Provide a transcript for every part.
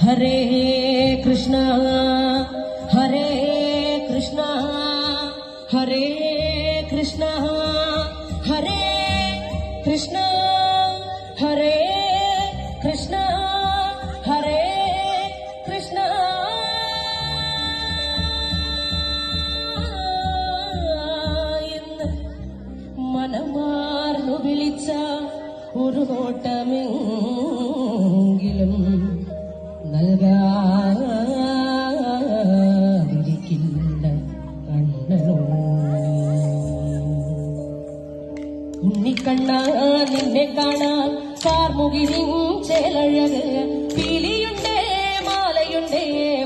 ഹരേ കൃഷ്ണ ഹരേ കൃഷ്ണ ഹരേ കൃഷ്ണ ഹരേ കൃഷ്ണ ഹരേ കൃഷ്ണ ഹരേ കൃഷ്ണ എന്ന് മനമാർന്നു വിളിച്ച ഒരു നോട്ടമെങ്കിലും നൽകാതിരിക്കില്ല കണ്ണനോ. ഉണ്ണിക്കണ്ണ നിന്നെ കാണാൻ കാർമുകിലിൻ ചേലഴക് പീലിയുണ്ടേ മാലയുണ്ടേ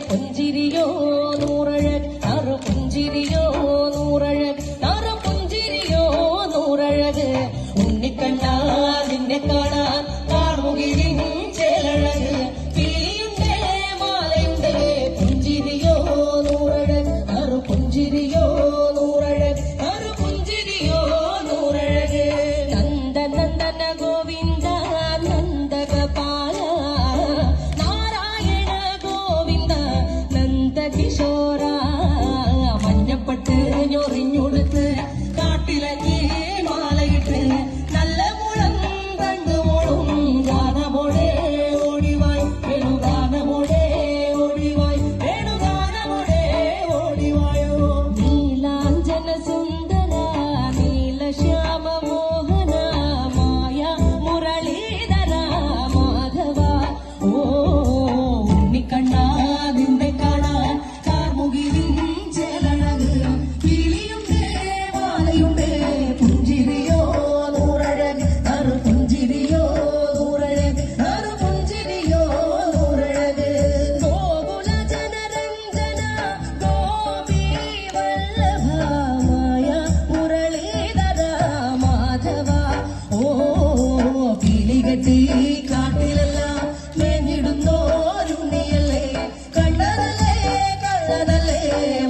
പുഞ്ചിരിയോ നൂറഴക് നറു പുഞ്ചിരിയോ നൂറഴക് നറു പുഞ്ചിരിയോ നൂറഴക്. ഉണ്ണിക്കണ്ണ നിന്നെ കാണാൻ കാർമുകിലിൻ ചേലഴക് പീലിയുണ്ടേ മാലയുണ്ടേ പുഞ്ചിരിയോ നൂറഴക് നറു പുഞ്ചിരിയോ നൂറഴക് നറു പുഞ്ചിരിയോ നൂറഴക്. നന്ദനന്ദന ഗോവിന്ദ നന്ദഗോപാല നാരായണ ഗോവിന്ദ നന്ദകിശോര. മഞ്ഞപ്പട്ട് ഞൊറിഞ്ഞുടുത്ത് കാട്ടിലങ്ങി മാലയിട്ട് നല്ല മുളം കണ്ടുമോളും ഗാനമോടെ ഓടിവായ് വേണുഗാനമോടെ ഓടിവായ് വേണുഗാനമോടെ ഓടിവായോ. നീലാഞ്ജന സുന്ദര നീലശ്യാമ മോഹന മായ മുരളീധര മാധവ. ഓ ഉണ്ണിക്കണ്ണ നിന്നെ കാണാൻ കാർമുകിലിൻ ചേലഴക് പീലിയുണ്ടേ മാലയുണ്ടേ പുഞ്ചിരിയോ നൂറഴക് നറു പുഞ്ചിരിയോ നൂറഴക് നറു പുഞ്ചിരിയോ നൂറഴക്. ഗോകുല ജനരഞ്ജന ഗോപീ വല്ലഭ മായ മുരളീധര മാധവ. ഓ പീലികെട്ടി കാട്ടിലെല്ലാം മേഞ്ഞിടുന്നോരുണ്ണിയല്ലേ കണ്ടതല്ലേ കള്ളതല്ലേ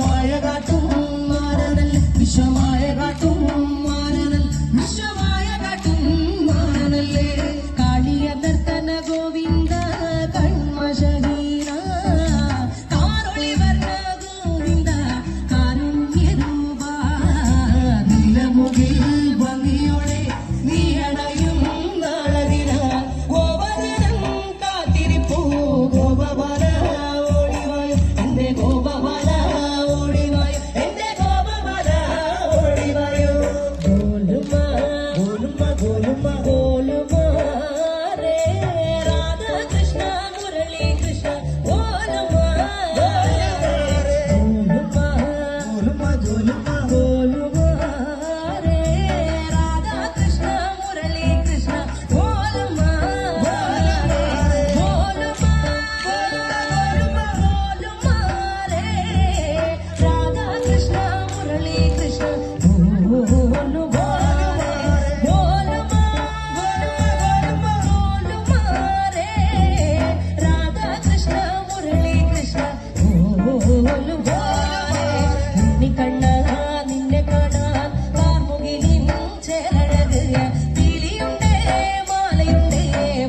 മായ കാട്ടും മാരനല്ലേ വിശ്വമായ കാട്ടും മാരനൽ വിശ്വമായ കാട്ടും മാരനല്ലേ. കാളിയ നർത്തന ഗോവിന്ദ കൺമശഹീന കാരൊളി വർണ്ണ ഗോവിന്ദ കാരുണ്യരൂപ. നീലമുകിൽ ഭംഗിയോടെ നീ അണയും നാളതിന ഗോപവനം കാത്തിരിപ്പൂ ഗോപവന ഓടിവായ് എന്റെ ഗോപവന ഓടിവായ് എന്റെ ഗോപവന ഓടിവായോ. ഗോലുമ ഗോലുമ ഗോലുമ ഗോലുമ രേ രാധാകൃഷ്ണ മുരളി കൃഷ്ണ ഗോലുമ ഗോലുമ ഗോലുമ രേ രാധാകൃഷ്ണ മുരളി കൃഷ്ണ ഗോലുമ ഗോലുമ ഗോലുമ രേ രാധാകൃഷ്ണ മുരളി കൃഷ്ണ ഗോലുമ ഗോലുമ ഗോലുമ രേ രാധാകൃഷ്ണ മുരളി കൃഷ്ണ ഗോലുമ. ഉണ്ണിക്കണ്ണ നിന്നെ കാണാൻ കാർമുകിലിൻ ചേലഴക് പീലിയുണ്ടേ മാലയുണ്ടേ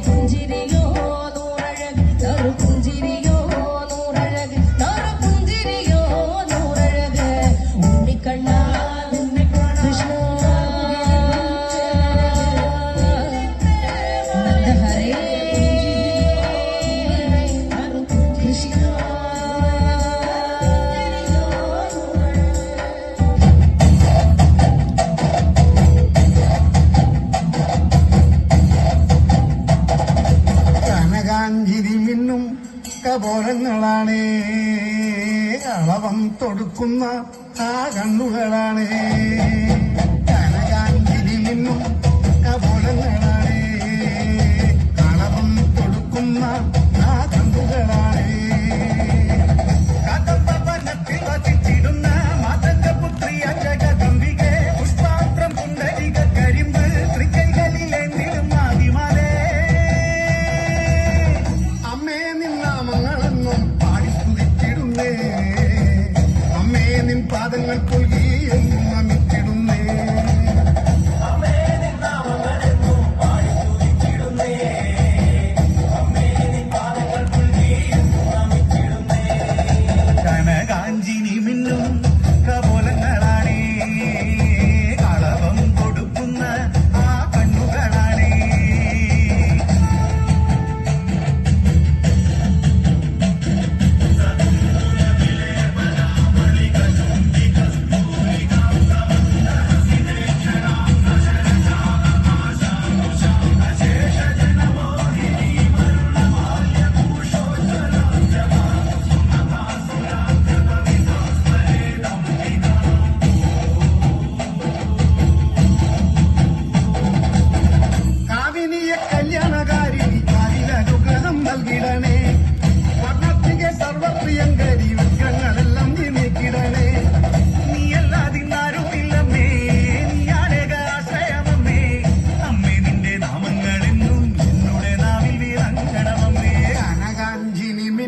പുഞ്ചിരിയോ നൂറഴക് നറു പുഞ്ചിരിയോ നൂറഴക് നറു പുഞ്ചിരിയോ നൂറഴക്. ഉണ്ണിക്കണ്ണ നിന്നെ കാണാൻ കൃഷ്ണ ഹരേ കൃഷ്ണ. കനകാഞ്ചിരി മിന്നും കപോലങ്ങളാണ് അളവം തൊടുക്കുന്ന ആ കണ്ണുകളാണ്. കനകാഞ്ചിരി മിന്നും കപോലങ്ങളാണ് അളവം തൊടുക്കുന്ന ആ കണ്ണുകളാണ്. കദംബവനത്തിൽ വസിച്ചിടുന്ന മാതംഗപുത്രിയ ജഗദംബികെ പുഷ്പാത്രം പുണ്ടരിക കരിമ്പ് തൃക്കൈകളിലെന്തിലും ആദിമാലേ. അമ്മേ നിന്നാമങ്ങളെന്നും പാടിത്തുതിച്ചിടുന്നേ അമ്മേ നിൻ പാദങ്ങൾ കൊൽകി എന്നും നമിച്ചിടുന്നേ. അമ്മേ നിന്നാമങ്ങളെന്നും പാടിത്തുതിച്ചിടുന്നേ അമ്മേ നിൻ പാദങ്ങൾ കൊൽകി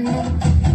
എന്നും